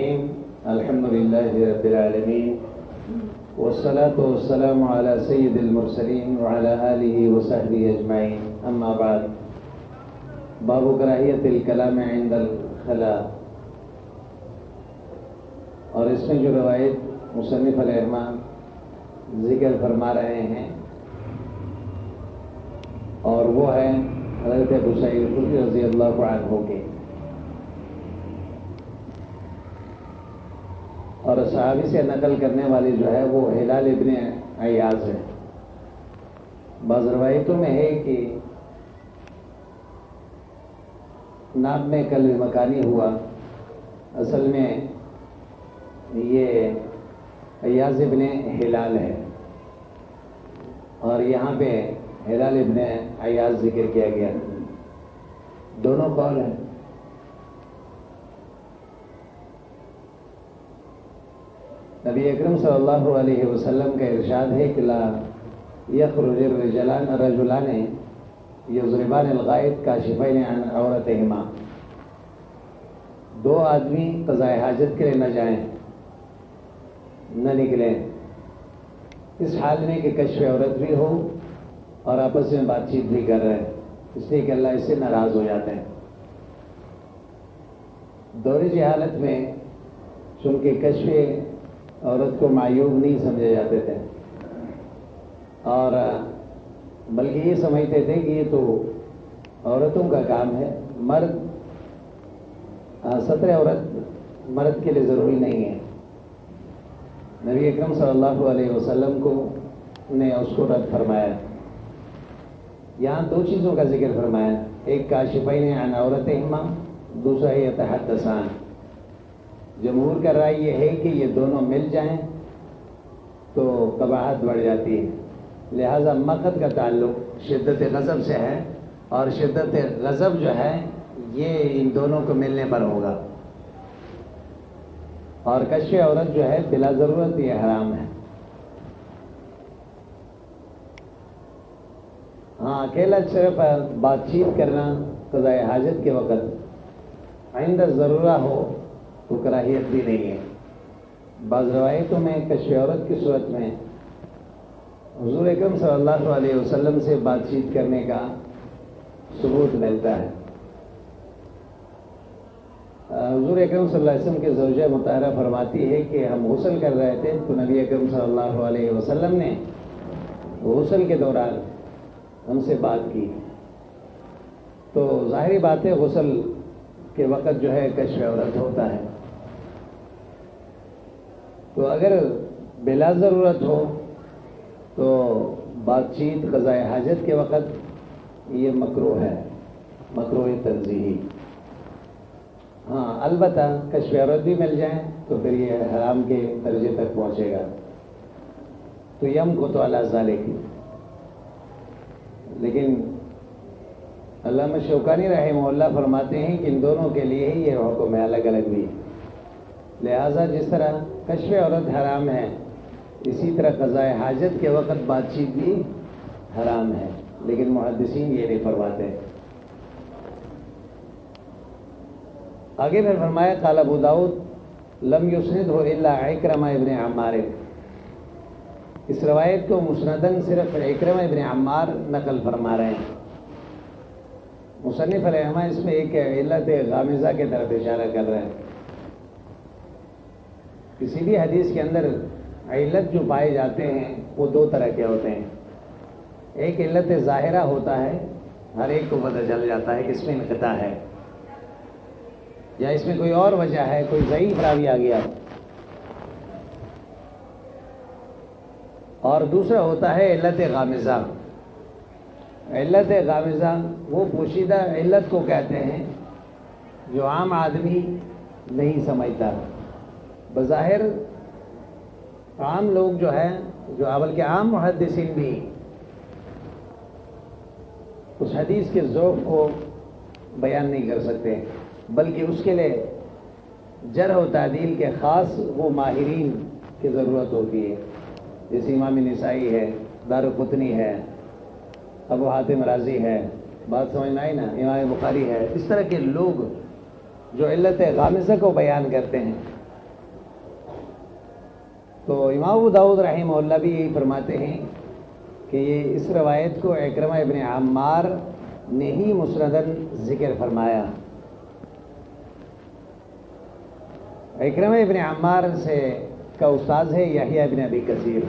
الرحيم الحمد لله رب العالمين والصلاة والسلام على سيد المرسلين وعلى آله وصحبه أجمعين أما بعد باب کراہیت الکلام عند الخلاء. اور اس میں جو روایت مصنف الرحمٰن ذکر فرما رہے ہیں اور وہ ہے حضرت ابو سعید الخدری رضی اللہ عنہ کے، اور صحابی سے نقل کرنے والی جو ہے وہ ہلال ابن عیاض ہے. بعض روایتوں میں ہے کہ نام میں کل مکانی ہوا، اصل میں یہ عیاض ابن ہلال ہے، اور یہاں پہ ہلال ابن عیاض ذکر کیا گیا. دونوں قول ہیں. نبی اکرم صلی اللہ علیہ وسلم کا ارشاد ہے کہ لا یخرج رجلان یضربان الغائط کاشفین عن عورتہما. دو آدمی قضاء حاجت کے لیے نہ جائیں، نہ نکلیں اس حال میں کہ کشف عورت بھی ہو اور آپس میں بات چیت بھی کر رہے ہیں، اس لیے کہ اللہ اس سے ناراض ہو جاتے ہیں. دور جہالت میں چونکہ کشف عورت کو معیوب نہیں سمجھے جاتے تھے، اور بلکہ یہ سمجھتے تھے کہ یہ تو عورتوں کا کام ہے، مرد ستر عورت مرد کے لیے ضروری نہیں ہے. نبی اکرم صلی اللہ علیہ وسلم نے اس کو رد فرمایا. یہاں دو چیزوں کا ذکر فرمایا، ایک کاشفین عن عورتہما، دوسرا یتحدثان. جمہور کا رائے یہ ہے کہ یہ دونوں مل جائیں تو قباحت بڑھ جاتی ہے، لہذا مقت کا تعلق شدت غضب سے ہے، اور شدت غضب جو ہے یہ ان دونوں کو ملنے پر ہوگا، اور کشف عورت جو ہے بلا ضرورت یہ حرام ہے. ہاں اکیلا صرف بات چیت کرنا قضاء حاجت کے وقت عند ضرورہ ہو تو کراہیت بھی نہیں ہے. بعض روایتوں میں کشف عورت کی صورت میں حضور اکرم صلی اللہ علیہ وسلم سے بات چیت کرنے کا ثبوت ملتا ہے. حضور اکرم صلی اللہ علیہ وسلم کے زوجہ مطہرہ فرماتی ہے کہ ہم غسل کر رہے تھے تو نبی اکرم صلی اللہ علیہ وسلم نے غسل کے دوران ہم سے بات کی. تو ظاہری بات ہے غسل کے وقت جو ہے کشف عورت ہوتا ہے، تو اگر بلا ضرورت ہو تو بات چیت قضاء حاجت کے وقت یہ مکروہ ہے، مکروہ تنزیہی. ہاں البتہ کشف عورت بھی مل جائیں تو پھر یہ حرام کے درجے تک پہنچے گا، تو یم کو تو اللہ ذالک. لیکن علامہ شوکانی رحمہ اللہ فرماتے ہیں کہ ان دونوں کے لیے ہی یہ حکم ہے، الگ الگ بھی. لہٰذا جس طرح کشف عورت حرام ہے، اسی طرح قضاء حاجت کے وقت بات چیت بھی حرام ہے، لیکن محدثین یہ نہیں فرماتے. آگے پھر فرمایا قال ابو داؤد لم یسندہ الا عکرمہ ابن عمار. اس روایت کو مسندن صرف عکرمہ ابن عمار نقل فرما رہے ہیں. مصنف الرحمٰ اس میں ایک علت غامضہ کے طرف اشارہ کر رہے ہیں. کسی بھی حدیث کے اندر علت جو پائے جاتے ہیں وہ دو طرح کے ہوتے ہیں. ایک علت ظاہرہ ہوتا ہے، ہر ایک کو پتہ چل جاتا ہے کہ اس میں انقطاع ہے، یا اس میں کوئی اور وجہ ہے، کوئی ضعیف راوی آ گیا. اور دوسرا ہوتا ہے علت غامضہ. علت غامضہ وہ پوشیدہ علت کو کہتے ہیں جو عام آدمی نہیں سمجھتا. بظاہر عام لوگ جو ہے، جو بلکہ عام محدثین بھی اس حدیث کے ذوق کو بیان نہیں کر سکتے، بلکہ اس کے لیے جرح و تعدیل کے خاص وہ ماہرین کی ضرورت ہوتی ہے، جیسے امام نسائی ہے، دارقطنی ہے، ابو حاتم رازی ہے، بات سمجھ میں آئی نا، امام بخاری ہے. اس طرح کے لوگ جو علت غامضہ کو بیان کرتے ہیں تو امام ابو داؤد رحمہ اللہ بھی یہی فرماتے ہیں کہ یہ اس روایت کو اکرمہ ابن عمار نے ہی مسنداً ذکر فرمایا۔ اکرمہ ابن عمار سے کا استاذ ہے یحییٰ ابن ابی کثیر،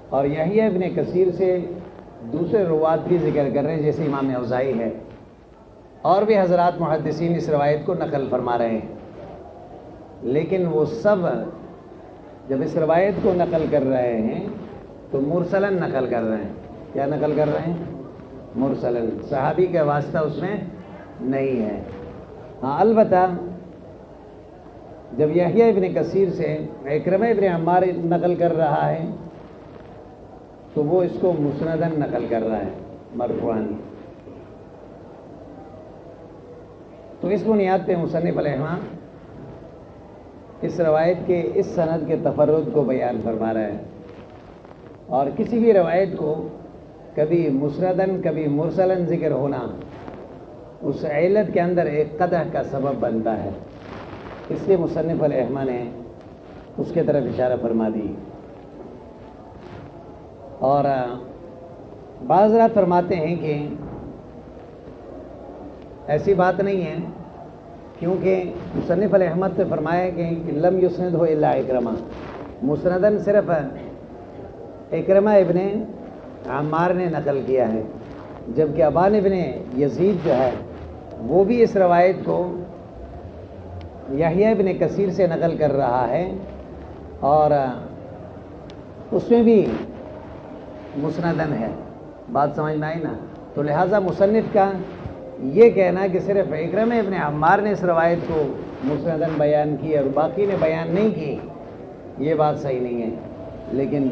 اور یحییٰ ابن کثیر سے دوسرے روات بھی ذکر کر رہے ہیں جیسے امام اوزاعی ہے، اور بھی حضرات محدثین اس روایت کو نقل فرما رہے ہیں، لیکن وہ سب جب اس روایت کو نقل کر رہے ہیں تو مرسلاً نقل کر رہے ہیں۔ کیا نقل کر رہے ہیں؟ مرسلاً، صحابی کا واسطہ اس میں نہیں ہے۔ ہاں البتہ جب یحییٰ ابن کثیر سے اکرمہ ابن عمار نقل کر رہا ہے تو وہ اس کو مسنداً نقل کر رہا ہے مرفوعاً۔ تو اس بنیاد پہ مصنف علیہ الرحمہ اس روایت کے اس سند کے تفرد کو بیان فرما رہا ہے، اور کسی بھی روایت کو کبھی مسنداً کبھی مرسلاً ذکر ہونا اس علت کے اندر ایک قدح کا سبب بنتا ہے، اس لیے مصنف علیہ الرحمہ نے اس کے طرف اشارہ فرما دی۔ اور بعض حضرات فرماتے ہیں کہ ایسی بات نہیں ہے، کیونکہ مصنف علیہ الرحمہ نے فرمایا کہ لم یسند ہو الا اکرمہ، مسنداً صرف اکرمہ ابن عمار نے نقل کیا ہے، جبکہ ابان ابن یزید جو ہے وہ بھی اس روایت کو یحییٰ ابن کثیر سے نقل کر رہا ہے، اور اس میں بھی مسنداً ہے۔ بات سمجھ میں آئی نا؟ تو لہٰذا مصنف کا یہ کہنا کہ صرف اکرمہ ابن عمار نے اس روایت کو مسنداً بیان کی اور باقی نے بیان نہیں کی، یہ بات صحیح نہیں ہے۔ لیکن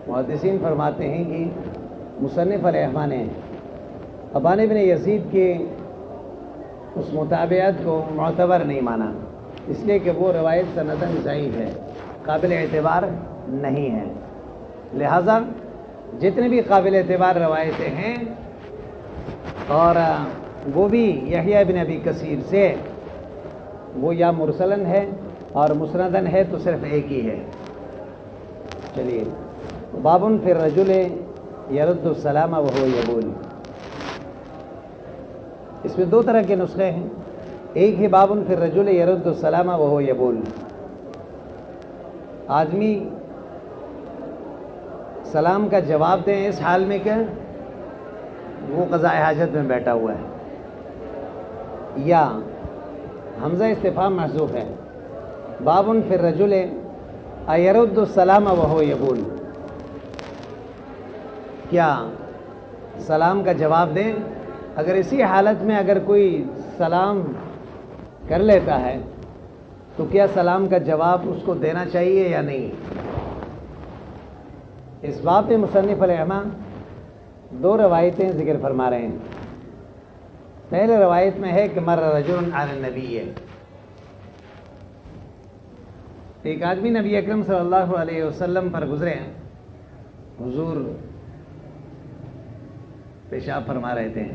محدثین فرماتے ہیں کہ مصنف علیہ الرحمہ نے ابان ابن یزید کے اس مطابعت کو معتبر نہیں مانا، اس لیے کہ وہ روایت سنداً ضعیف ہے، قابل اعتبار نہیں ہے۔ لہٰذا جتنے بھی قابل اعتبار روایتیں ہیں اور وہ بھی یحییٰ ابن ابی کثیر سے، وہ یا مرسلاً ہے اور مسنداً ہے تو صرف ایک ہی ہے۔ چلیے، بابٌ فی الرجل یرد السلام وہو یبول، اس میں دو طرح کے نسخے ہیں۔ ایک ہے بابٌ فی الرجل یرد السلام وہو یبول، آدمی سلام کا جواب دیں اس حال میں کہ وہ قضاء حاجت میں بیٹھا ہوا ہے، یا حمزہ استفہام محذوف ہے، بابٌ فی الرجل ایرد السلام وہو یبول، کیا سلام کا جواب دیں؟ اگر اسی حالت میں اگر کوئی سلام کر لیتا ہے تو کیا سلام کا جواب اس کو دینا چاہیے یا نہیں؟ اس باب میں مصنف علیہ الرحمہ دو روایتیں ذکر فرما رہے ہیں۔ پہلے روایت میں ہے کہ مر رجل علی النبی، ایک آدمی نبی اکرم صلی اللہ علیہ وسلم پر گزرے، حضور پیشاب فرما رہے تھے،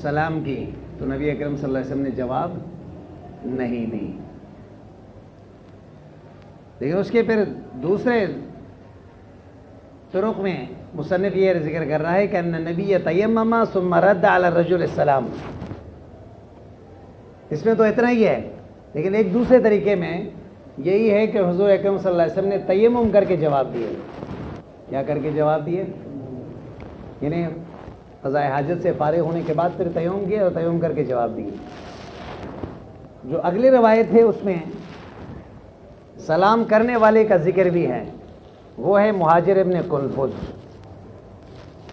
سلام کی تو نبی اکرم صلی اللہ علیہ وسلم نے جواب نہیں دی۔ لیکن اس کے پھر دوسرے طرق میں مصنف یہ ذکر کر رہا ہے کہ ان نبی تیمم ثم رد علی الرجل السلام، اس میں تو اتنا ہی ہے، لیکن ایک دوسرے طریقے میں یہی ہے کہ حضور اکرم صلی اللہ علیہ وسلم نے تیمم کر کے جواب دیے۔ کیا کر کے جواب دیے؟ یعنی قضاء حاجت سے فارغ ہونے کے بعد پھر تیمم کیا اور تیمم کر کے جواب دیے۔ جو اگلی روایت ہے اس میں سلام کرنے والے کا ذکر بھی ہے، وہ ہے مہاجر ابن کنفذ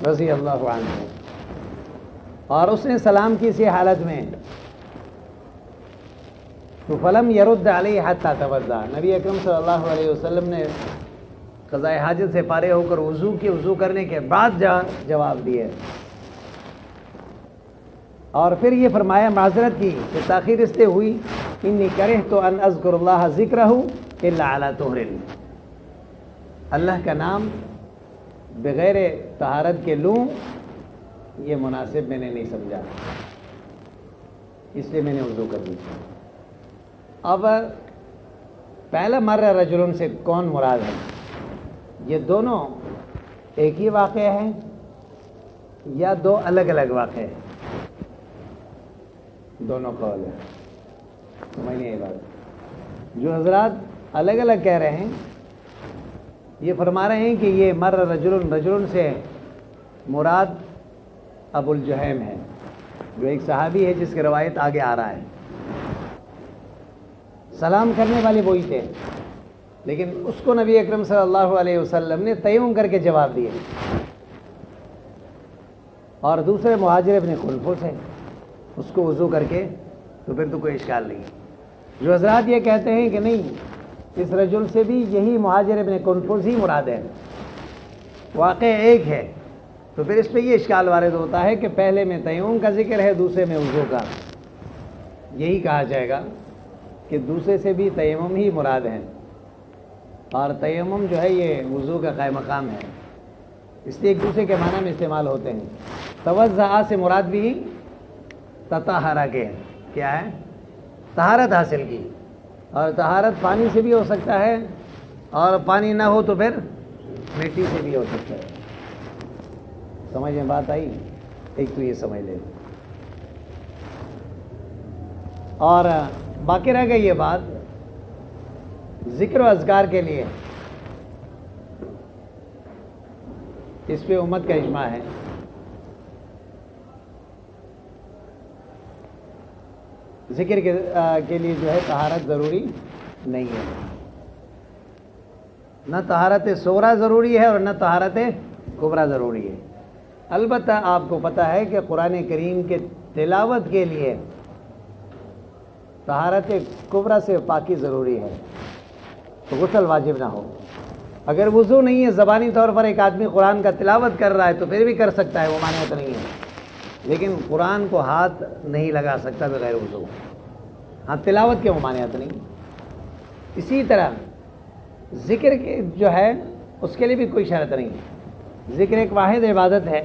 رضی اللہ عنہ، اور اس نے سلام کی اسی حالت میں تو فلم یرد علیہ حتی توضا، نبی اکرم صلی اللہ علیہ وسلم نے قضاء حاجت سے فارغ ہو کر وضو کرنے کے بعد جواب دیے، اور پھر یہ فرمایا معذرت کی کہ تاخیر اس لیے ہوئی انی کرہت ان اذکر اللہ ذکرہ الا علی طہر، اللہ کا نام بغیر طہارت کے لوں یہ مناسب میں نے نہیں سمجھا، اس لیے میں نے وضو کر لی۔ اب پہلا مر رجلن سے کون مراد ہے؟ یہ دونوں ایک ہی واقعہ ہے یا دو الگ الگ واقعے ہیں؟ دونوں قول ہیں. سمجھنے یہ بات. جو حضرات الگ الگ کہہ رہے ہیں یہ فرما رہے ہیں کہ یہ مر رجلن، رجلن سے مراد ابو الجہیم ہے، جو ایک صحابی ہے جس کی روایت آگے آ رہا ہے. سلام کرنے والے وہی تھے، لیکن اس کو نبی اکرم صلی اللہ علیہ وسلم نے تیمم کر کے جواب دیے. اور دوسرے مہاجر ابن خلفس ہے، اس کو وضو کر کے، تو پھر تو کوئی اشکال نہیں. جو حضرات یہ کہتے ہیں کہ نہیں اس رجل سے بھی یہی مہاجر ابن خلفس ہی مراد ہے، واقع ایک ہے، تو پھر اس پہ یہ اشکال وارد ہوتا ہے کہ پہلے میں تیمم کا ذکر ہے، دوسرے میں وضو کا. یہی کہا جائے گا کہ دوسرے سے بھی تیمم ہی مراد ہے، اور تیمم جو ہے یہ وضو کا قائم مقام ہے، اس لیے ایک دوسرے کے معنی میں استعمال ہوتے ہیں. توضع سے مراد بھی تطہر کے کیا ہے؟ طہارت حاصل کی، اور طہارت پانی سے بھی ہو سکتا ہے، اور پانی نہ ہو تو پھر مٹی سے بھی ہو سکتا ہے. سمجھ میں بات آئی؟ ایک تو یہ سمجھ لیں. اور باقی رہ گئی یہ بات ذکر و اذکار کے لیے، اس پہ امت کا اجماع ہے. ذکر کے لیے جو ہے طہارت ضروری نہیں ہے، نہ طہارت صغریٰ ضروری ہے اور نہ طہارت کبریٰ ضروری ہے. البتہ آپ کو پتہ ہے کہ قرآن کریم کے تلاوت کے لیے طہارت کبریٰ سے پاکی ضروری ہے، تو غسل واجب نہ ہو. اگر وضو نہیں ہے، زبانی طور پر ایک آدمی قرآن کا تلاوت کر رہا ہے تو پھر بھی کر سکتا ہے، وہ مانعت نہیں ہے، لیکن قرآن کو ہاتھ نہیں لگا سکتا بغیر وضو. ہاں تلاوت کے ممانعت نہیں. اسی طرح ذکر کے جو ہے اس کے لیے بھی کوئی شرط نہیں. ذکر ایک واحد عبادت ہے،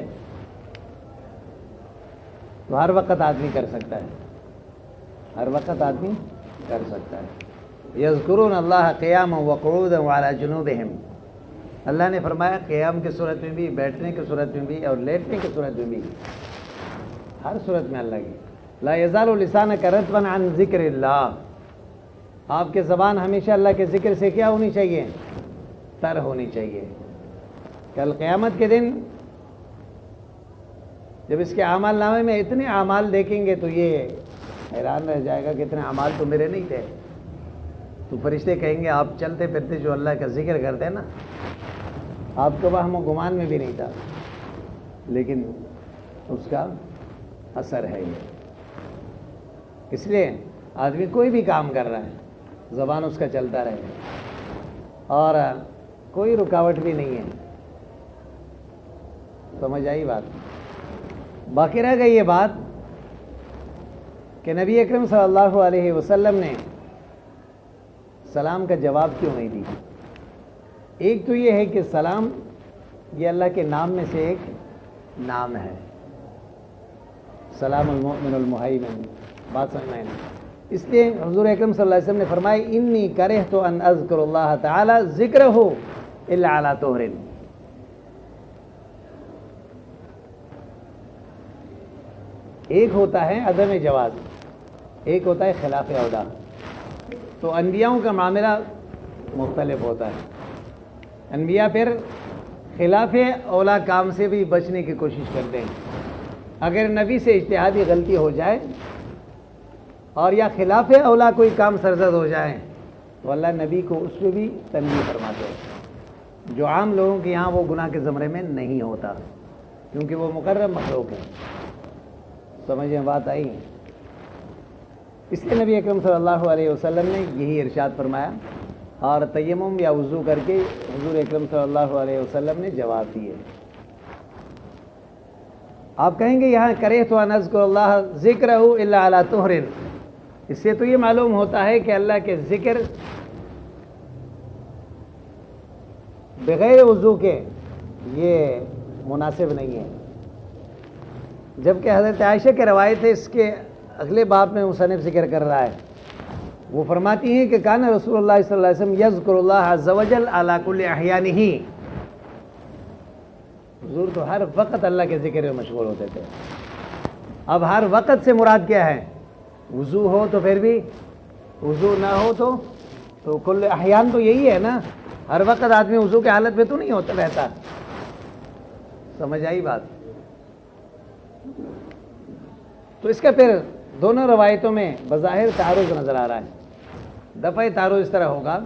تو ہر وقت آدمی کر سکتا ہے، ہر وقت آدمی کر سکتا ہے. یذکرون اللہ قیاما وقعودا وعلی جنوبہم، اللہ نے فرمایا قیام کی صورت میں بھی، بیٹھنے کی صورت میں بھی، اور لیٹنے کی صورت میں بھی، ہر صورت میں اللہ کی. لا یزال لسانک رطبا عن ذکر اللہ، آپ کے زبان ہمیشہ اللہ کے ذکر سے کیا ہونی چاہیے؟ تر ہونی چاہیے. کل قیامت کے دن جب اس کے اعمال نامے میں اتنے اعمال دیکھیں گے تو یہ حیران رہ جائے گا کہ اتنے اعمال تو میرے نہیں تھے. تو فرشتے کہیں گے آپ چلتے پھرتے جو اللہ کا ذکر کرتے ہیں نا، آپ کو وہم و گمان میں بھی نہیں تھا، لیکن اس کا اثر ہے یہ. اس لیے آدمی کوئی بھی کام کر رہا ہے، زبان اس کا چلتا رہے اور کوئی رکاوٹ بھی نہیں ہے. سمجھ آئی بات؟ باقی رہ گئی یہ بات کہ نبی اکرم صلی اللہ علیہ وسلم نے سلام کا جواب کیوں نہیں دی. ایک تو یہ ہے کہ سلام یہ اللہ کے نام میں سے ایک نام ہے، سلام المؤمن المہیمن. بات سمجھ میں نہیں. اس لیے حضور اکرم صلی اللہ علیہ وسلم نے فرمایا انی کرہت ان اذکر اللہ تعالی ذکرہ الا علی طہر. ایک ہوتا ہے عدم جواز، ایک ہوتا ہے خلاف اولا. تو انبیاءوں کا معاملہ مختلف ہوتا ہے. انبیاء پھر خلاف اولا کام سے بھی بچنے کی کوشش کرتے ہیں. اگر نبی سے اجتہادی غلطی ہو جائے اور یا خلاف اولا کوئی کام سرزد ہو جائے تو اللہ نبی کو اس پہ بھی تنبیہ فرماتے ہیں، جو عام لوگوں کے یہاں وہ گناہ کے زمرے میں نہیں ہوتا، کیونکہ وہ مقرب مخلوق ہے. سمجھ میں بات آئی؟ اس لیے نبی اکرم صلی اللہ علیہ وسلم نے یہی ارشاد فرمایا، اور تیمم یا وضو کر کے حضور اکرم صلی اللہ علیہ وسلم نے جواب دیے. آپ کہیں گے یہاں کرہت ان اذکر اللہ ذکرہ الا علی طہر، اس سے تو یہ معلوم ہوتا ہے کہ اللہ کے ذکر بغیر وضو کے یہ مناسب نہیں ہے. جبکہ حضرت عائشہ کی روایت ہے، اس کے اگلے باب میں مصنف ذکر کر رہا ہے وہ فرماتی ہیں کہ کان رسول اللہ صلی اللہ علیہ وسلم یذکر اللہ عز وجل علی کل احیانہ، حضور تو ہر وقت اللہ کے ذکر میں مشغول ہوتے تھے۔ اب ہر وقت سے مراد کیا ہے؟ وضو ہو تو پھر بھی، وضو نہ ہو تو کل احیان تو یہی ہے نا، ہر وقت آدمی وضو کی حالت میں تو نہیں ہوتا رہتا۔ سمجھ آئی بات؟ تو اس کا پھر دونوں روایتوں میں بظاہر تعارض نظر آ رہا ہے۔ دفعہ تعارض اس طرح ہوگا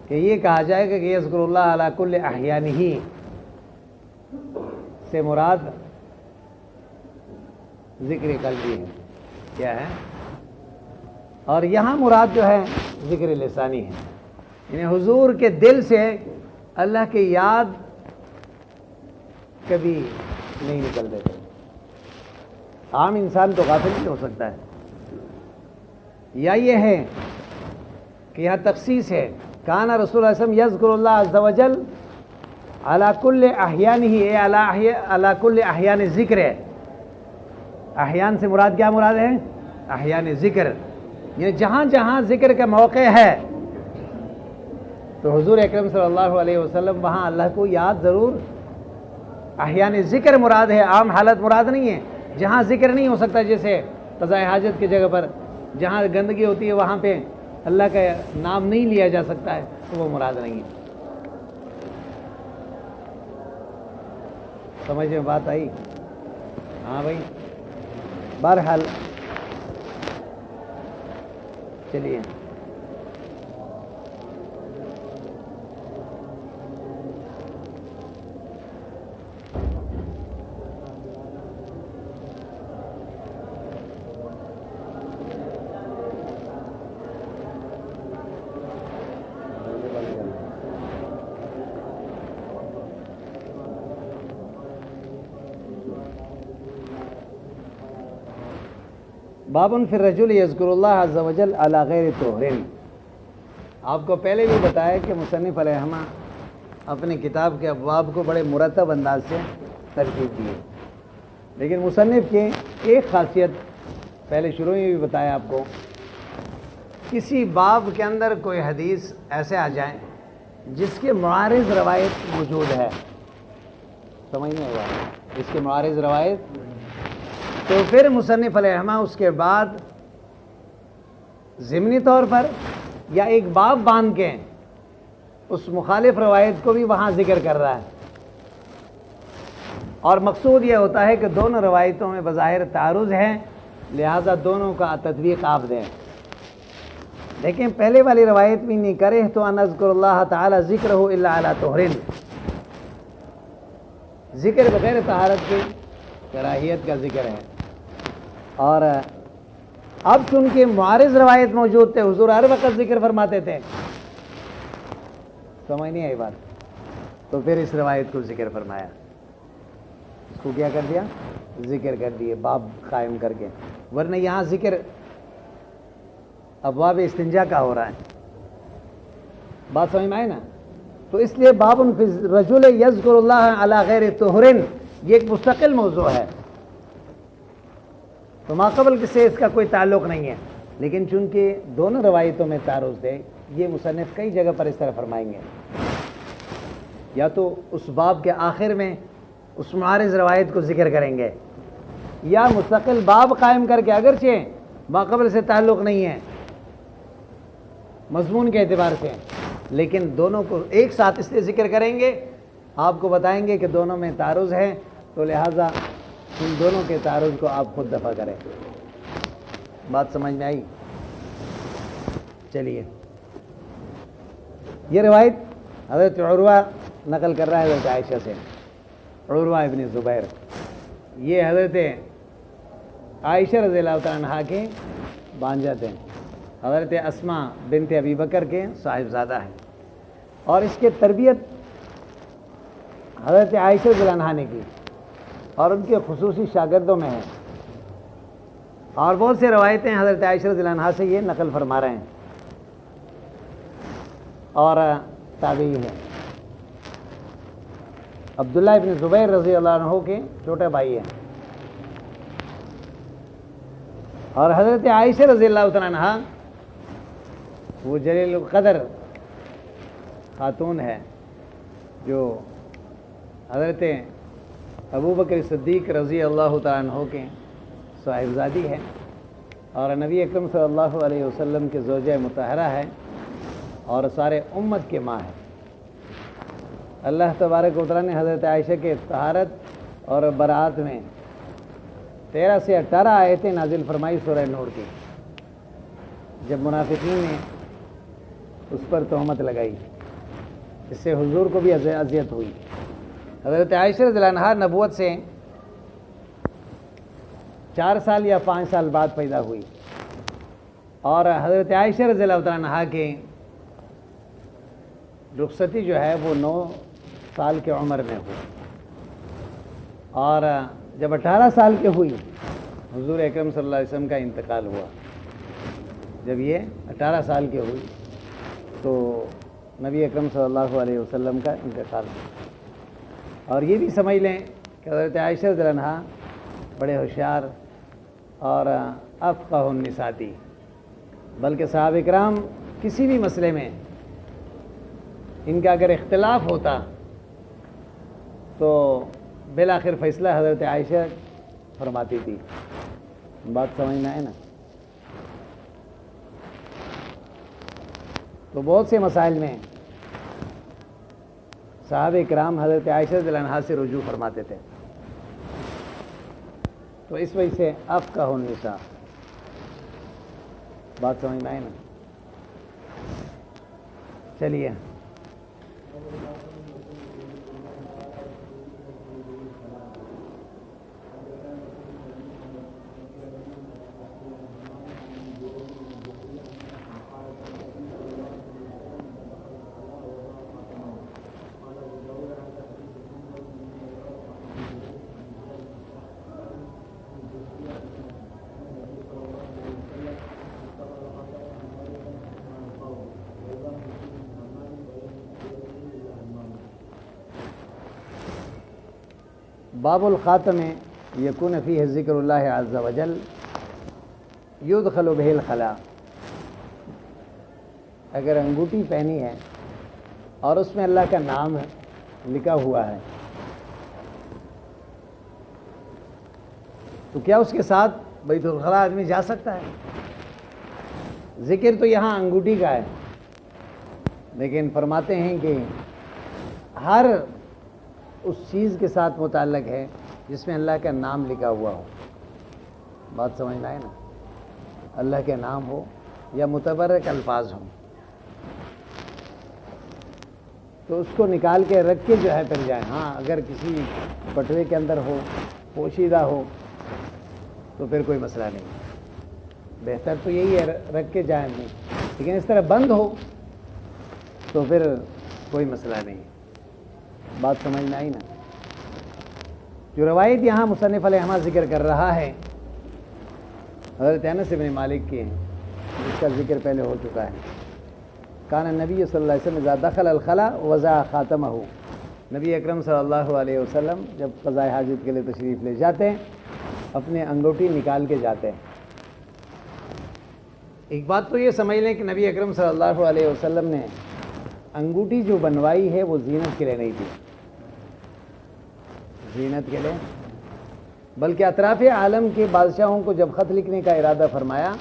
کہ یہ کہا جائے گا کہ یذکر اللہ علی کل احیانہ سے مراد ذکر قلبی ہے، کیا ہے؟ اور یہاں مراد جو ہے ذکر لسانی ہے، یعنی حضور کے دل سے اللہ کی یاد کبھی نہیں نکل دیتے۔ عام انسان تو غافل نہیں ہو سکتا ہے۔ یا یہ ہے کہ یہاں تخصیص ہے، کان رسول اللہ صلی اللہ علیہ وسلم یذکر اللہ عز وجل علی کل احیانہ، علی کل احیان ذکر ہے۔ احیان سے مراد کیا مراد ہے؟ احیان ذکر، یعنی جہاں جہاں ذکر کا موقع ہے تو حضور اکرم صلی اللہ علیہ وسلم وہاں اللہ کو یاد ضرور، احیان ذکر مراد ہے، عام حالت مراد نہیں ہے۔ جہاں ذکر نہیں ہو سکتا، جیسے قضاء حاجت کی جگہ پر جہاں گندگی ہوتی ہے وہاں پہ اللہ کا نام نہیں لیا جا سکتا ہے، تو وہ مراد نہیں ہے۔ سمجھ میں بات آئی؟ ہاں بھائی، بہرحال چلیے بابن فی الرجل یذکر اللہ عز وجل علی غیر طہر۔ آپ کو پہلے بھی بتایا کہ مصنف علیہ رحمہ اپنی کتاب کے ابواب کو بڑے مرتب انداز سے ترتیب دیے، لیکن مصنف کی ایک خاصیت پہلے شروع میں بھی بتایا آپ کو، کسی باب کے اندر کوئی حدیث ایسے آ جائیں جس کے معارض روایت موجود ہے، سمجھ نہیں ہوا، جس کے معارض روایت، تو پھر مصنف علیہ رحمہ اس کے بعد ضمنی طور پر یا ایک باب باندھ کے اس مخالف روایت کو بھی وہاں ذکر کر رہا ہے، اور مقصود یہ ہوتا ہے کہ دونوں روایتوں میں بظاہر تعارض ہے، لہذا دونوں کا تطبیق آپ دیں۔ لیکن پہلے والی روایت بھی نہیں کرے تو ان اذکر اللہ تعالی ذکرہ الا علی طہر، ذکر بغیر طہارت کی کراہیت کا ذکر ہے۔ اور اب چونکہ معارض روایت موجود تھے، حضور ہر وقت ذکر فرماتے تھے، سمجھ نہیں آئی بات، تو پھر اس روایت کو ذکر فرمایا، اس کو کیا کر دیا؟ ذکر کر دیے باب قائم کر کے، ورنہ یہاں ذکر ابواب استنجا کا ہو رہا ہے۔ بات سمجھ میں آئے نا؟ تو اس لیے باب فی الرجل یذکر اللہ علی غیر طہر یہ ایک مستقل موضوع ہے، تو ماقبل سے اس کا کوئی تعلق نہیں ہے، لیکن چونکہ دونوں روایتوں میں تعارض تھے، یہ مصنف کئی جگہ پر اس طرح فرمائیں گے، یا تو اس باب کے آخر میں اس معارض روایت کو ذکر کریں گے، یا مستقل باب قائم کر کے، اگرچہ ماقبل سے تعلق نہیں ہے مضمون کے اعتبار سے، لیکن دونوں کو ایک ساتھ اس لیے ذکر کریں گے، آپ کو بتائیں گے کہ دونوں میں تعارض ہے، تو لہٰذا ان دونوں کے تعارض کو آپ خود دفع کریں۔ بات سمجھ میں آئی؟ چلیے، یہ روایت حضرت عروہ نقل کر رہا ہے حضرت عائشہ سے، عروہ ابن زبیر، یہ حضرت عائشہ رضی اللہ تعالیٰ عنہا کے بانجا تھے، حضرت اسماء بنت ابی بکر کے صاحبزادہ ہیں، اور اس کے تربیت حضرت عائشہ رضی اللہ عنہا نے کی، اور ان کے خصوصی شاگردوں میں ہیں، اور بہت سے روایتیں حضرت عائشہ رضی اللہ عنہا سے یہ نقل فرما رہے ہیں، اور تابعی ہیں۔ عبداللہ ابن زبیر رضی اللہ عنہ کے چھوٹے بھائی ہیں، اور حضرت عائشہ رضی اللہ تعالیٰ عنہا وہ جلیل القدر خاتون ہے جو حضرت ابوبکر صدیق رضی اللہ تعالیٰ عنہ کے صاحبزادی ہے اور نبی اکرم صلی اللہ علیہ وسلم کے زوجہ مطہرہ ہے اور سارے امت کے ماں ہے۔ اللہ تبارک و تعالیٰ نے حضرت عائشہ کے طہارت اور برات میں 13 سے 18 آیتیں نازل فرمائی سورہ نور کی، جب منافقین نے اس پر تہمت لگائی، اس سے حضور کو بھی اذیت ہوئی۔ حضرت عائشہ رضی اللہ عنہا نبوت سے 4 سال یا 5 سال بعد پیدا ہوئی اور حضرت عائشہ رضی اللہ عنہا کے رخصتی جو ہے وہ 9 سال کے عمر میں ہوئی اور جب 18 سال کے ہوئی حضور اکرم صلی اللہ علیہ وسلم کا انتقال ہوا۔ جب یہ 18 سال کے ہوئی تو نبی اکرم صلی اللہ علیہ وسلم کا انتقال ہوا۔ اور یہ بھی سمجھ لیں کہ حضرت عائشہ رضی اللہ عنہا بڑے ہوشیار اور افقہ النساء تھی، بلکہ صحابہ کرام کسی بھی مسئلے میں ان کا اگر اختلاف ہوتا تو بالآخر فیصلہ حضرت عائشہ فرماتی تھی۔ بات سمجھنا ہے نا؟ تو بہت سے مسائل میں صحابہ کرام حضرت عائشہ رضی اللہ عنہا سے رجوع فرماتے تھے، تو اس وجہ سے افقہ النساء۔ بات سمجھ میں آئے نا؟ چلیے باب الخاتم یکون فیہ ذکر اللہ عز وجل یدخل بہ الخلاء۔ اگر انگوٹھی پہنی ہے اور اس میں اللہ کا نام لکھا ہوا ہے تو کیا اس کے ساتھ بیت الخلاء آدمی جا سکتا ہے؟ ذکر تو یہاں انگوٹھی کا ہے، لیکن فرماتے ہیں کہ ہر اس چیز کے ساتھ متعلق ہے جس میں اللہ کا نام لکھا ہوا ہو۔ بات سمجھنا ہے نا؟ اللہ کے نام ہو یا متبرک الفاظ ہوں تو اس کو نکال کے رکھ کے جو ہے پھر جائیں۔ ہاں اگر کسی بٹوے کے اندر ہو، پوشیدہ ہو تو پھر کوئی مسئلہ نہیں، بہتر تو یہی ہے رکھ کے جائیں نہیں، لیکن اس طرح بند ہو تو پھر کوئی مسئلہ نہیں۔ بات سمجھ میں آئی نا؟ جو روایت یہاں مصنف علیہ رحمہ ذکر کر رہا ہے حضرت انس بن مالک کی ہے، جس کا ذکر پہلے ہو چکا ہے۔ کان نبی صلی اللہ علیہ وسلم اذا دخل الخلاء وضع خاتمہ، نبی اکرم صلی اللہ علیہ وسلم جب قضاء حاجت کے لیے تشریف لے جاتے ہیں اپنے انگوٹھی نکال کے جاتے ہیں۔ ایک بات تو یہ سمجھ لیں کہ نبی اکرم صلی اللہ علیہ وسلم نے انگوٹھی جو بنوائی ہے وہ زینت کے لیے نہیں تھی، زینت کے لیے، بلکہ اطراف عالم کے بادشاہوں کو جب خط لکھنے کا ارادہ فرمایا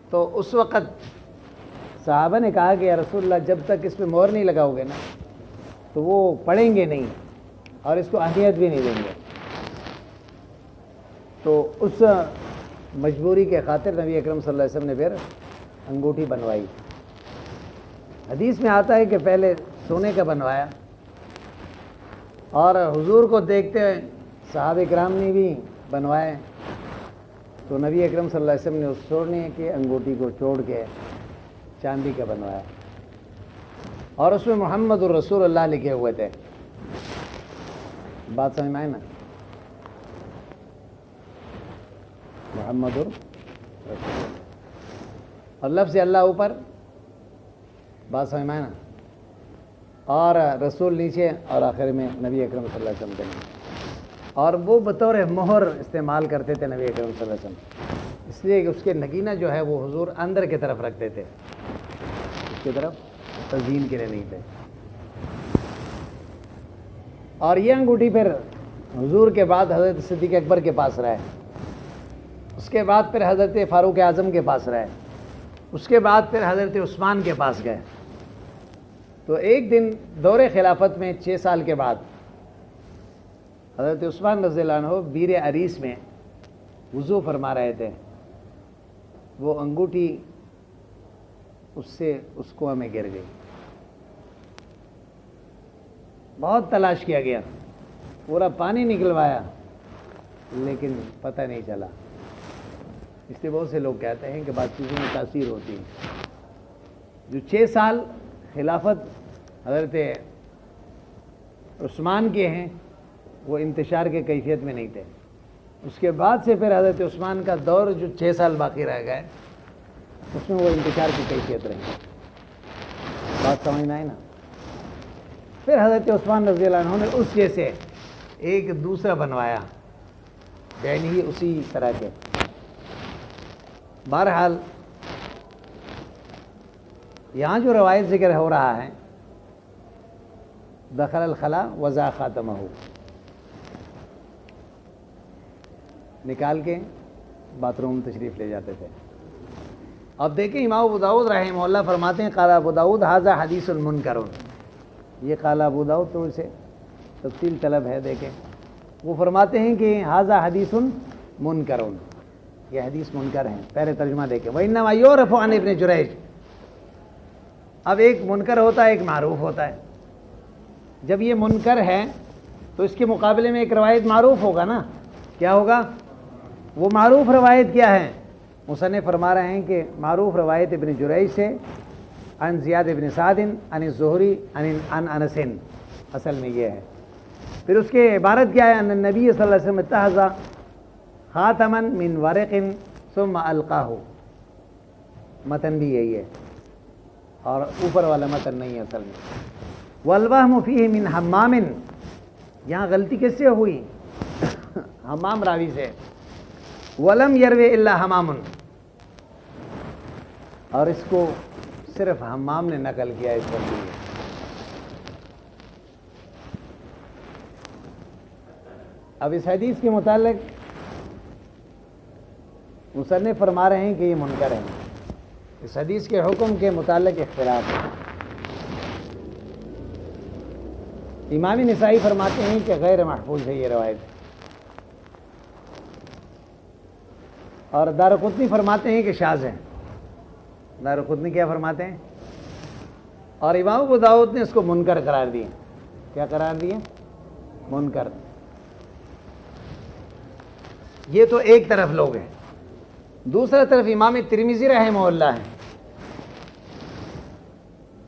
تو اس وقت صحابہ نے کہا کہ یا رسول اللہ جب تک اس پہ مہر نہیں لگاؤ گے نا تو وہ پڑھیں گے نہیں اور اس کو اہمیت بھی نہیں دیں گے۔ تو اس مجبوری کے خاطر نبی اکرم صلی اللہ علیہ وسلم نے پھر انگوٹھی بنوائی۔ حدیث میں آتا ہے کہ پہلے سونے کا بنوایا اور حضور کو دیکھتے ہوئے صحابہ کرام نے بھی بنوائے، تو نبی اکرم صلی اللہ علیہ وسلم نے اس سونے کی انگوٹھی کو چھوڑ کے چاندی کا بنوایا اور اس میں محمد الرسول اللہ لکھے ہوئے تھے۔ بات سمجھ میں آئے نا؟ محمد الرسول اور لفظ اللہ اوپر، بات سمجھ میں آئے نا؟ اور رسول نیچے اور آخر میں نبی اکرم صلی اللہ علیہ وسلم کے نام، اور وہ بطور مہر استعمال کرتے تھے نبی اکرم صلی اللہ علیہ وسلم، اس لیے کہ اس کے نگینہ جو ہے وہ حضور اندر کی طرف رکھتے تھے کی طرف تزئین کے لیے نہیں تھے. اور یہ انگوٹھی پھر حضور کے بعد حضرت صدیق اکبر کے پاس رہے, اس کے بعد پھر حضرت فاروق اعظم کے پاس رہے, اس کے بعد پھر حضرت عثمان کے پاس گئے. تو ایک دن دور خلافت میں 6 سال کے بعد حضرت عثمان رضی اللہ عنہ بیر عریس میں وضو فرما رہے تھے. وہ انگوٹھی اس کنویں میں گر گئی. بہت تلاش کیا گیا, پورا پانی نکلوایا, لیکن پتہ نہیں چلا. اس لیے بہت سے لوگ کہتے ہیں کہ بعض چیزوں میں تاثیر ہوتی ہے. جو 6 سال خلافت حضرت عثمان کے ہیں وہ انتشار کے کیفیت میں نہیں تھے. اس کے بعد سے پھر حضرت عثمان کا دور جو 6 سال باقی رہ گئے اس میں وہ انتشار کی کیفیت رہی. بات سمجھ میں آئی نا. پھر حضرت عثمان رضی اللہ عنہ نے اس جیسے ایک دوسرا بنوایا, یعنی ہی اسی طرح کے. بہرحال یہاں جو روایت ذکر ہو رہا ہے, دخل الخلا وضع خاتمہ, نکال کے باتھ روم تشریف لے جاتے تھے. اب دیکھیں امام ابو داؤد رحمہ اللہ فرماتے ہیں قال ابو داؤد ھذا حدیث منکر. یہ قال ابو داؤد تو اسے تفصیل طلب ہے. دیکھیں وہ فرماتے ہیں کہ ھذا حدیث منکر, یہ حدیث منکر ہیں. پہلے ترجمہ دیکھیں. وانما یعرف عن ابن جریج. اب ایک منکر ہوتا ہے, ایک معروف ہوتا ہے. جب یہ منکر ہے تو اس کے مقابلے میں ایک روایت معروف ہوگا نا. کیا ہوگا وہ معروف روایت؟ کیا ہے؟ مصنف فرما رہے ہیں کہ معروف روایت ابن جریج سے عن زیاد ابن سعد عن الزہری عن انس. اصل میں یہ ہے. پھر اس کے عبارت کیا ہے؟ ان النبی صلی اللہ علیہ وسلم اتخذ خاتما من ورق ثم القاہ. متن بھی یہی ہے اور اوپر والا متن نہیں ہے اصل میں. والوہم فیہ من حمام. یہاں غلطی کس سے ہوئی؟ حمام راوی سے. ولم یروی الا حمام, اور اس کو صرف حمام نے نقل کیا اس پر. اب اس حدیث کے متعلق مصنف فرما رہے ہیں کہ یہ منکر ہے. اس حدیث کے حکم کے متعلق اختلاف ہے. امام نسائی فرماتے ہیں کہ غیر محفوظ ہے یہ روایت, اور دارقطنی فرماتے ہیں کہ شاذ ہے. دارقطنی کیا فرماتے ہیں؟ اور امام ابو داؤد نے اس کو منکر قرار دیا. کیا قرار دیا؟ منکر. یہ تو ایک طرف لوگ ہیں. دوسرا طرف امام ترمذی رحمہ اللہ ہے,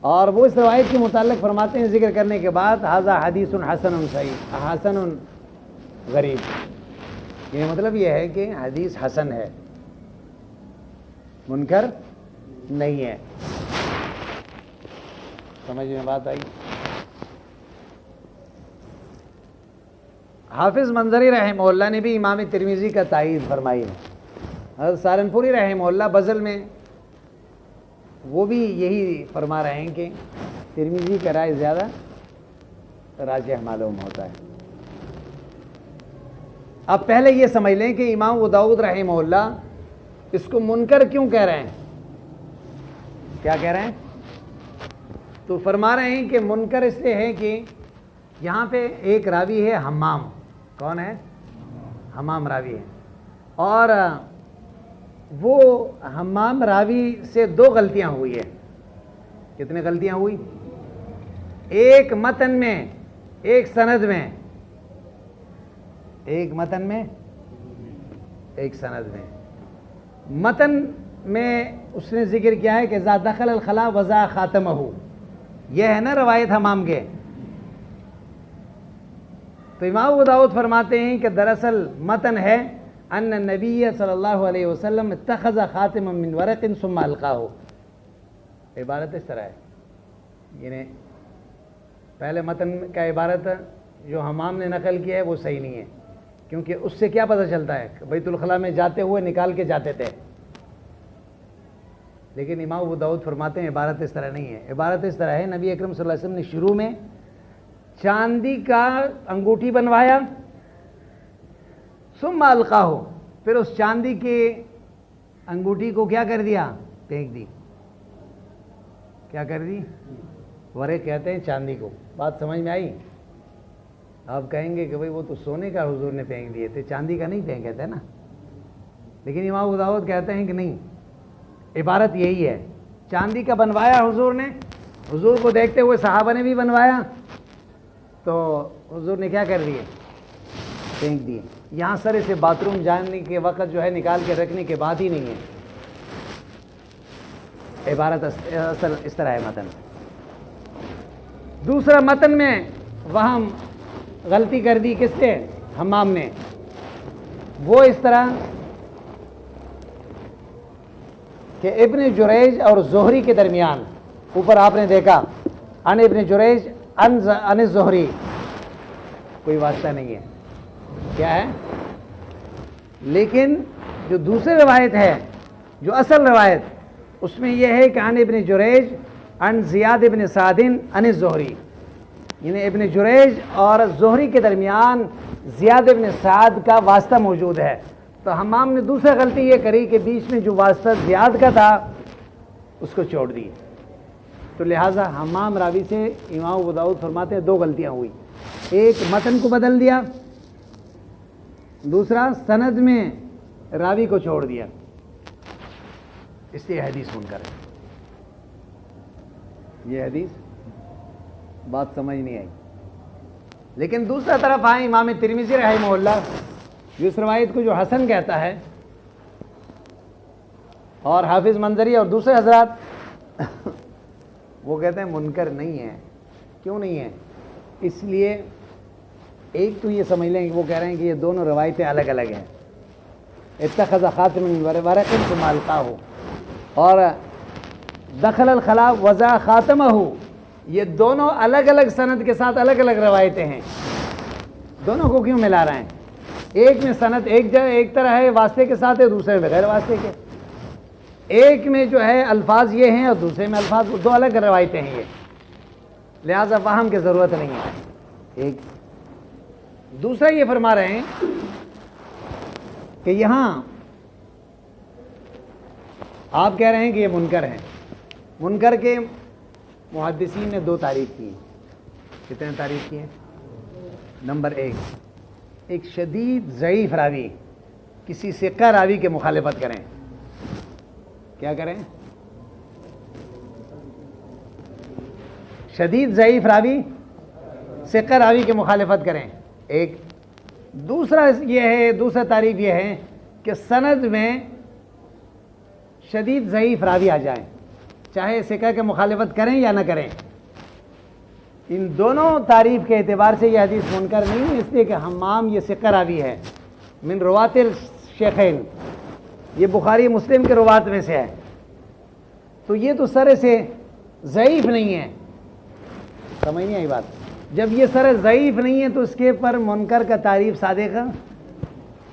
اور وہ اس روایت کے متعلق فرماتے ہیں ذکر کرنے کے بعد ھذا حدیث حسن صحیح حسن غریب. یہ مطلب یہ ہے کہ حدیث حسن ہے, منکر نہیں ہے. سمجھ میں بات آئی؟ حافظ منظری رحمہ اللہ نے بھی امام ترمذی کا تائید فرمائی ہے. حضرت سہارنپوری رحمہ اللہ بزل میں وہ بھی یہی فرما رہے ہیں کہ ترمذی کا رائے زیادہ راجح معلوم ہوتا ہے. اب پہلے یہ سمجھ لیں کہ امام ابو داؤد رحمہ اللہ اس کو منکر کیوں کہہ رہے ہیں. کیا کہہ رہے ہیں؟ تو فرما رہے ہیں کہ منکر اس لیے ہے کہ یہاں پہ ایک راوی ہے حمام. کون ہے؟ حمام راوی ہے, اور وہ حمام راوی سے 2 غلطیاں ہوئی ہیں. کتنے غلطیاں ہوئی؟ ایک متن میں, ایک سند میں, ایک متن میں, ایک سند میں. متن میں اس نے ذکر کیا ہے کہ ذا دخل الخلا وضع خاتمہ. یہ ہے نا روایت حمام کے. تو امام ابو داؤد فرماتے ہیں کہ دراصل متن ہے ان النبی صلی اللہ علیہ وسلم اتخذ خاتما من ورق ثم القاہ. عبارت اس طرح ہے, یعنی پہلے متن کا عبارت جو حمام نے نقل کیا ہے وہ صحیح نہیں ہے, کیونکہ اس سے کیا پتہ چلتا ہے کہ بیت الخلاء میں جاتے ہوئے نکال کے جاتے تھے, لیکن امام ابو داؤد فرماتے ہیں عبارت اس طرح نہیں ہے. عبارت اس طرح ہے نبی اکرم صلی اللہ علیہ وسلم نے شروع میں چاندی کا انگوٹھی بنوایا، ثم القاہ، پھر اس چاندی کے انگوٹھی کو کیا کر دیا؟ پھینک دی. کیا کر دی؟ ورق کہتے ہیں چاندی کو. بات سمجھ میں آئی؟ آپ کہیں گے کہ بھئی وہ تو سونے کا حضور نے پھینک دیے تھے، چاندی کا نہیں پھینکے تھے نا. لیکن امام ابو داؤد کہتے ہیں کہ نہیں، عبارت یہی ہے. چاندی کا بنوایا حضور نے، حضور کو دیکھتے ہوئے صحابہ نے بھی بنوایا، تو حضور نے کیا کر دیے؟ پھینک دیے. یہاں سرے سے باتھ روم جانے کے وقت جو ہے نکال کے رکھنے کے بعد ہی نہیں ہے. عبارت اصل اس طرح ہے متن. دوسرا متن میں وہم غلطی کر دی کس سے؟ حمام نے. وہ اس طرح کہ ابن جریج اور زہری کے درمیان، اوپر آپ نے دیکھا ان ابن جریج ان زہری، کوئی واسطہ نہیں ہے. کیا ہے؟ لیکن جو دوسری روایت ہے، جو اصل روایت، اس میں یہ ہے کہ ان ابن جریج ان زیاد ابن سعد ان زہری، یعنی ابن جریج اور زہری کے درمیان زیاد ابن سعد کا واسطہ موجود ہے. تو حمام نے دوسرا غلطی یہ کری کہ بیچ میں جو واسطہ زیاد کا تھا اس کو چھوڑ دی. تو لہٰذا حمام راوی سے امام ابو داؤد فرماتے ہیں دو غلطیاں ہوئی. ایک متن کو بدل دیا، دوسرا سند میں راوی کو چھوڑ دیا، اس لیے حدیث منکر ہے. یہ حدیث بات سمجھ نہیں آئی. لیکن دوسرا طرف آئے امام ترمذی رحمہ اللہ، جو اس روایت کو جو حسن کہتا ہے، اور حافظ منظری اور دوسرے حضرات وہ کہتے ہیں منکر نہیں ہے. کیوں نہیں ہے؟ اس لیے ایک تو یہ سمجھ لیں کہ وہ کہہ رہے ہیں کہ یہ دونوں روایتیں الگ الگ ہیں. اتخذ خاتم من ورق ثم القاہ اور دخل الخلاء وضع خاتمہ، یہ دونوں الگ الگ سند کے ساتھ الگ الگ روایتیں ہیں. دونوں کو کیوں ملا رہے ہیں؟ ایک میں سند ایک طرح ہے واسطے کے ساتھ ہے، دوسرے میں بغیر واسطے کے. ایک میں جو ہے الفاظ یہ ہیں اور دوسرے میں الفاظ، دو الگ روایتیں ہیں یہ. لہذا وہم کی ضرورت نہیں ہے. ایک دوسرا یہ فرما رہے ہیں کہ یہاں آپ کہہ رہے ہیں کہ یہ منکر ہیں. منکر کے محدثین نے دو تعریف کی. کتنے تعریف کی ہیں؟ نمبر ایک شدید ضعیف راوی کسی ثقہ راوی کے مخالفت کریں. کیا کریں؟ شدید ضعیف راوی ثقہ راوی کے مخالفت کریں. ایک دوسرا یہ ہے، دوسرا تعریف یہ ہے کہ سند میں شدید ضعیف راوی آ جائیں، چاہے ثقہ کے مخالفت کریں یا نہ کریں. ان دونوں تعریف کے اعتبار سے یہ حدیث منکر نہیں ہے، اس لیے کہ حمام یہ ثقہ راوی ہے، من روات الشیخین، یہ بخاری مسلم کے روات میں سے ہے. تو یہ تو سر سے ضعیف نہیں ہے. سمجھ نہیں آئی بات؟ جب یہ سر ضعیف نہیں ہے تو اس کے پر منکر کا تعریف صادق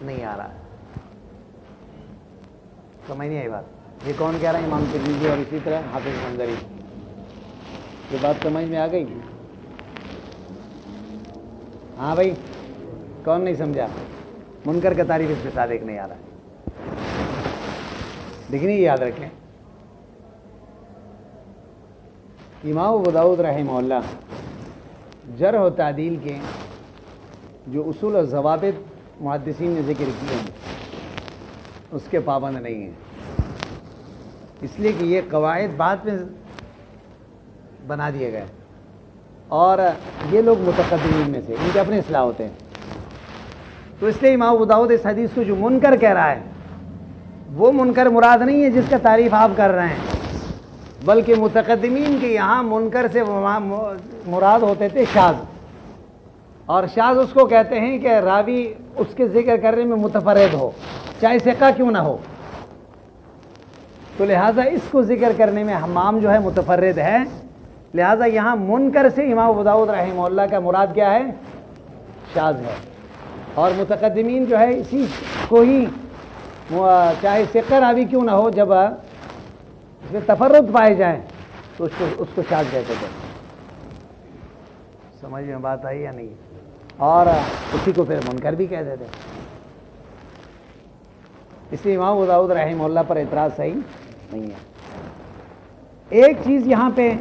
نہیں آ رہا. سمجھ نہیں آئی بات؟ یہ کون کہہ رہا ہے؟ امام ترمذی اور اسی طرح حافظ منظری. یہ بات سمجھ میں آ گئی؟ ہاں بھائی، کون نہیں سمجھا؟ منکر کا تعریف اس پہ صادق نہیں آ رہا ہے. لیکن یہ یاد رکھیں، امام ابو داؤد رحمہ اللہ جرح و تعدیل کے جو اصول و ضوابط محدثین نے ذکر کیے ہیں اس کے پابند نہیں ہیں. اس لیے کہ یہ قواعد بعد میں بنا دیے گئے، اور یہ لوگ متقدمین میں سے، ان کے اپنے اصلاح ہوتے ہیں. تو اس لیے امام ابو داؤد اس حدیث کو جو منکر کہہ رہا ہے، وہ منکر مراد نہیں ہے جس کا تعریف آپ کر رہے ہیں، بلکہ متقدمین کے یہاں منکر سے مراد ہوتے تھے شاذ. اور شاذ اس کو کہتے ہیں کہ راوی اس کے ذکر کرنے میں متفرد ہو، چاہے ثقہ کیوں نہ ہو. تو لہٰذا اس کو ذکر کرنے میں حمام جو ہے متفرد ہے. لہٰذا یہاں منکر سے امام ابو داؤد رحمہ اللہ کا مراد کیا ہے؟ شاذ ہے. اور متقدمین جو ہے اسی کو ہی، چاہے ثقہ راوی کیوں نہ ہو، جب اس میں تفرد پائے جائیں تو اس کو شاذ کہتے تھے. سمجھ میں بات آئی یا نہیں؟ اور اسی کو پھر منکر بھی کہتے تھے. اس لیے امام ابو داؤد رحمہ اللہ پر اعتراض صحیح نہیں ہے. ایک چیز یہاں پہ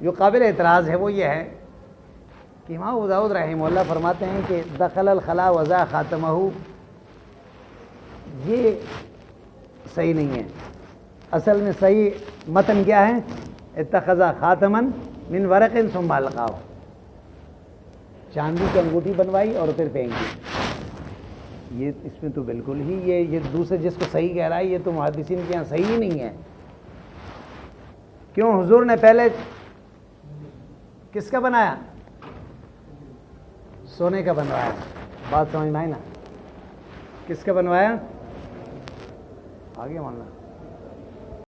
جو قابل اعتراض ہے وہ یہ ہے کہ امام ابو داؤد رحمہ اللہ فرماتے ہیں کہ دخل الخلاء وضع خاتمہ، یہ صحیح نہیں ہے. اصل میں صحیح متن کیا ہے؟ اتخذ خاتما من ورق ثم القاہ، چاندی کی انگوٹھی بنوائی اور پھر پھینکی. یہ اس میں تو بالکل ہی یہ دوسرے جس کو صحیح کہہ رہا ہے یہ تو محدثین کے یہاں صحیح ہی نہیں ہے. کیوں؟ حضور نے پہلے کس کا بنایا؟ سونے کا بنوایا. بات سمجھ میں آئی نا؟ کس کا بنوایا؟ آگے ماننا